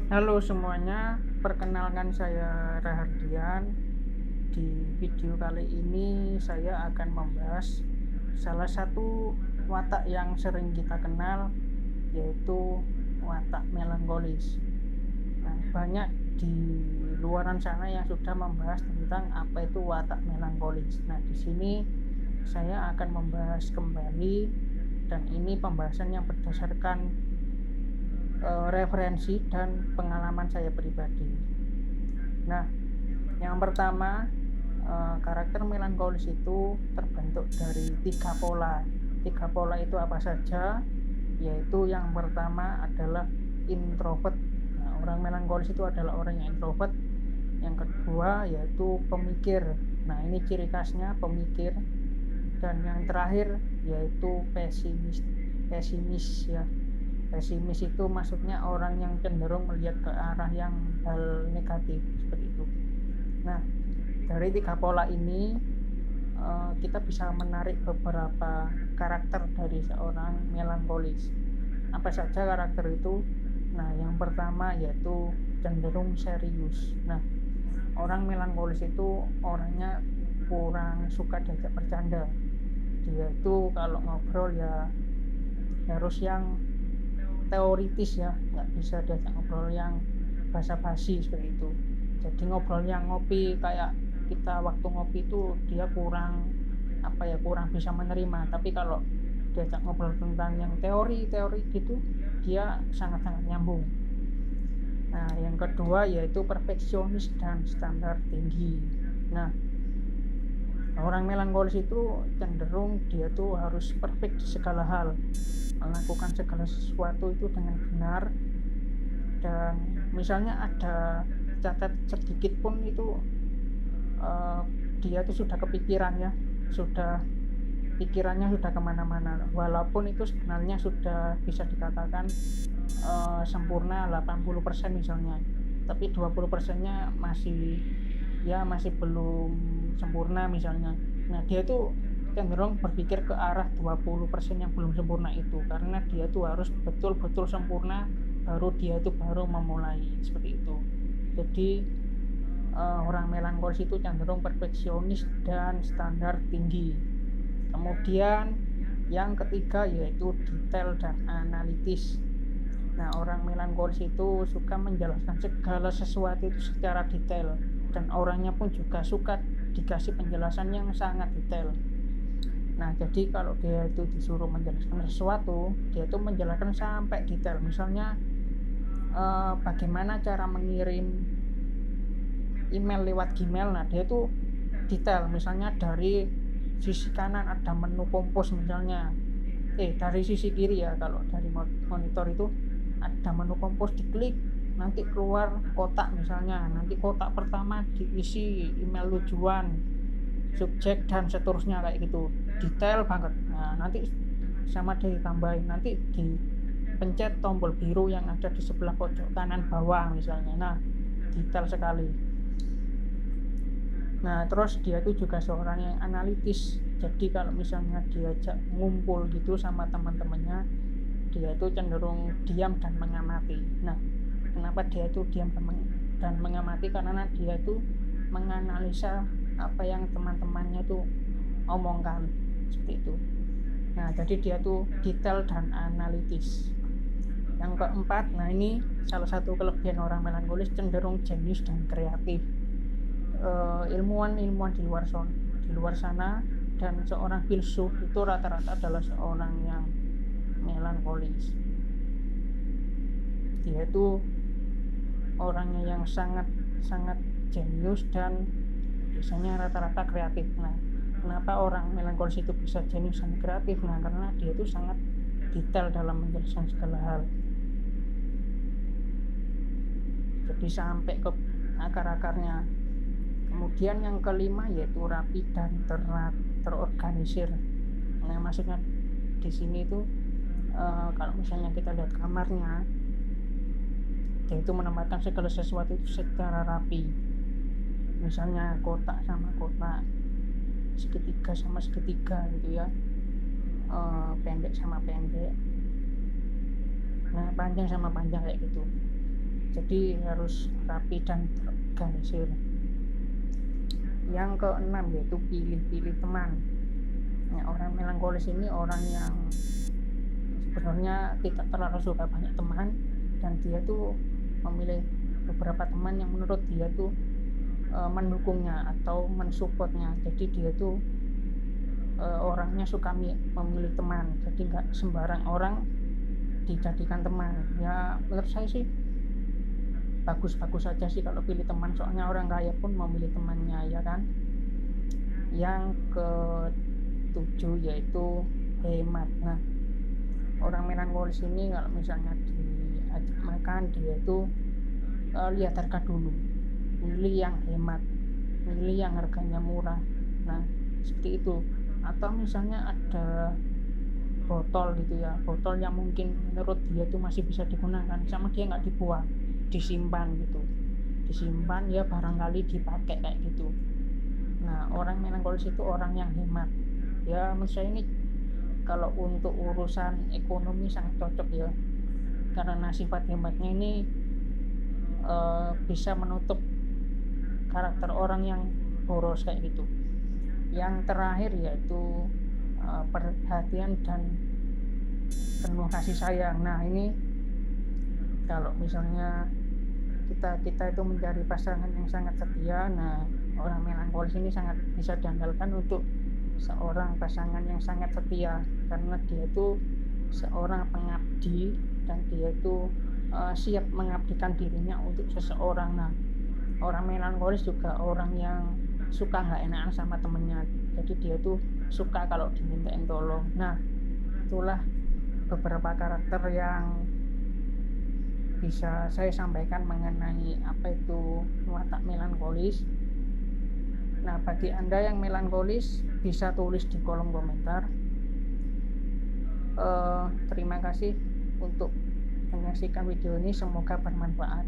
Halo semuanya, perkenalkan saya Rahardian. Di video kali ini saya akan membahas salah satu watak yang sering kita kenal, yaitu watak melankolis. Nah, banyak di luaran sana yang sudah membahas tentang apa itu watak melankolis. Nah, di sini saya akan membahas kembali, dan ini pembahasan yang berdasarkan referensi dan pengalaman saya pribadi. Nah, yang pertama, karakter melankolis itu terbentuk dari 3 pola. 3 pola itu apa saja? Yaitu yang pertama adalah introvert. Nah, orang melankolis itu adalah orang yang introvert. Yang kedua yaitu pemikir. Nah, ini ciri khasnya pemikir. Dan yang terakhir yaitu pesimis. Pesimis ya. Pesimis itu maksudnya orang yang cenderung melihat ke arah yang hal negatif seperti itu. Nah, dari 3 pola ini kita bisa menarik beberapa karakter dari seorang melankolis. Apa saja karakter itu? Nah, yang pertama yaitu cenderung serius. Nah, orang melankolis itu orangnya kurang suka diajak bercanda. Dia itu kalau ngobrol ya harus yang teoritis ya, nggak bisa diajak ngobrol yang basa-basi seperti itu. Jadi ngobrol yang ngopi kayak kita waktu ngopi itu dia kurang kurang bisa menerima. Tapi kalau diajak ngobrol tentang yang teori-teori gitu, dia sangat-sangat nyambung. Nah, yang kedua yaitu perfeksionis dan standar tinggi. Nah, orang melankolis itu cenderung dia tuh harus perfect di segala hal, melakukan segala sesuatu itu dengan benar. Dan misalnya ada catat sedikit pun itu dia tuh sudah kepikiran ya, pikirannya sudah kemana-mana, walaupun itu sebenarnya sudah bisa dikatakan sempurna 80% misalnya, tapi 20%-nya masih belum sempurna misalnya. Nah, dia tuh cenderung berpikir ke arah 20% yang belum sempurna itu, karena dia tuh harus betul-betul sempurna baru dia tuh baru memulai seperti itu. Jadi orang melankolis itu cenderung perfeksionis dan standar tinggi. Kemudian yang ketiga yaitu detail dan analitis. Nah, orang melankolis itu suka menjelaskan segala sesuatu itu secara detail, dan orangnya pun juga suka dikasih penjelasan yang sangat detail. Nah, jadi kalau dia itu disuruh menjelaskan sesuatu, dia itu menjelaskan sampai detail. Misalnya bagaimana cara mengirim email lewat Gmail. Nah, dia itu detail. Misalnya dari sisi kanan ada menu kompos misalnya. Dari sisi kiri ya, kalau dari monitor itu ada menu kompos, diklik nanti keluar kotak misalnya. Nanti kotak pertama diisi email tujuan, subjek dan seterusnya kayak gitu. Detail banget. Nah, nanti sama dia ditambahin, nanti dipencet tombol biru yang ada di sebelah pojok kanan bawah misalnya. Nah, detail sekali. Nah, terus dia itu juga seorang yang analitis. Jadi kalau misalnya diajak ngumpul gitu sama teman-temannya, dia itu cenderung diam dan mengamati. Nah, kenapa dia itu diam dan mengamati? Karena dia itu menganalisa apa yang teman-temannya itu omongkan seperti itu. Nah, jadi dia tuh detail dan analitis. Yang keempat, nah ini salah satu kelebihan orang melankolis, cenderung jenius dan kreatif. Ilmuwan-ilmuwan di luar sana dan seorang filsuf itu rata-rata adalah seorang yang melankolis. Dia itu orangnya yang sangat jenius dan biasanya rata-rata kreatif. Nah, kenapa orang melankolis itu bisa jenius dan kreatif? Nah, karena dia itu sangat detail dalam menjelaskan segala hal. Jadi sampai ke akar-akarnya. Kemudian yang kelima yaitu rapi dan terorganisir. Nah, maksudnya di sini itu kalau misalnya kita lihat kamarnya, dia itu menempatkan segala sesuatu itu secara rapi. Misalnya kotak sama kotak, segitiga sama segitiga gitu ya, pendek sama pendek, nah panjang sama panjang kayak gitu. jadi harus rapi dan terorganisir. Yang keenam yaitu pilih-pilih teman. Nah, orang melankolis ini orang yang sebenarnya tidak terlalu suka banyak teman, dan dia tuh memilih beberapa teman yang menurut dia tuh mendukungnya atau mensupportnya. Jadi dia tuh orangnya suka memilih teman, jadi nggak sembarang orang dijadikan teman. Ya menurut saya sih bagus-bagus saja sih kalau pilih teman, soalnya orang kaya pun memilih temannya, ya kan. Yang ketujuh yaitu hemat. Nah, orang melankolis ini kalau misalnya diajak makan, dia itu lihat harga dulu, milih yang hemat, milih yang harganya murah. Nah seperti itu. Atau misalnya ada botol gitu ya, botol yang mungkin menurut dia tuh masih bisa digunakan, sama dia nggak dibuang, disimpan gitu, disimpan ya barangkali dipakai kayak gitu. Nah, orang melankolis itu orang yang hemat. Ya menurut saya ini kalau untuk urusan ekonomi sangat cocok ya, karena sifat hematnya ini bisa menutup karakter orang yang boros kayak gitu. Yang terakhir yaitu perhatian dan penuh kasih sayang. Nah ini kalau misalnya kita itu mencari pasangan yang sangat setia, nah orang melankolis ini sangat bisa diandalkan untuk seorang pasangan yang sangat setia, karena dia itu seorang pengabdi dan dia itu siap mengabdikan dirinya untuk seseorang. Nah, orang melankolis juga orang yang suka nggak enakan sama temennya, jadi dia tuh suka kalau dimintain tolong. Nah, itulah beberapa karakter yang bisa saya sampaikan mengenai apa itu watak melankolis. Nah, bagi Anda yang melankolis bisa tulis di kolom komentar. Terima kasih untuk menyaksikan video ini, semoga bermanfaat.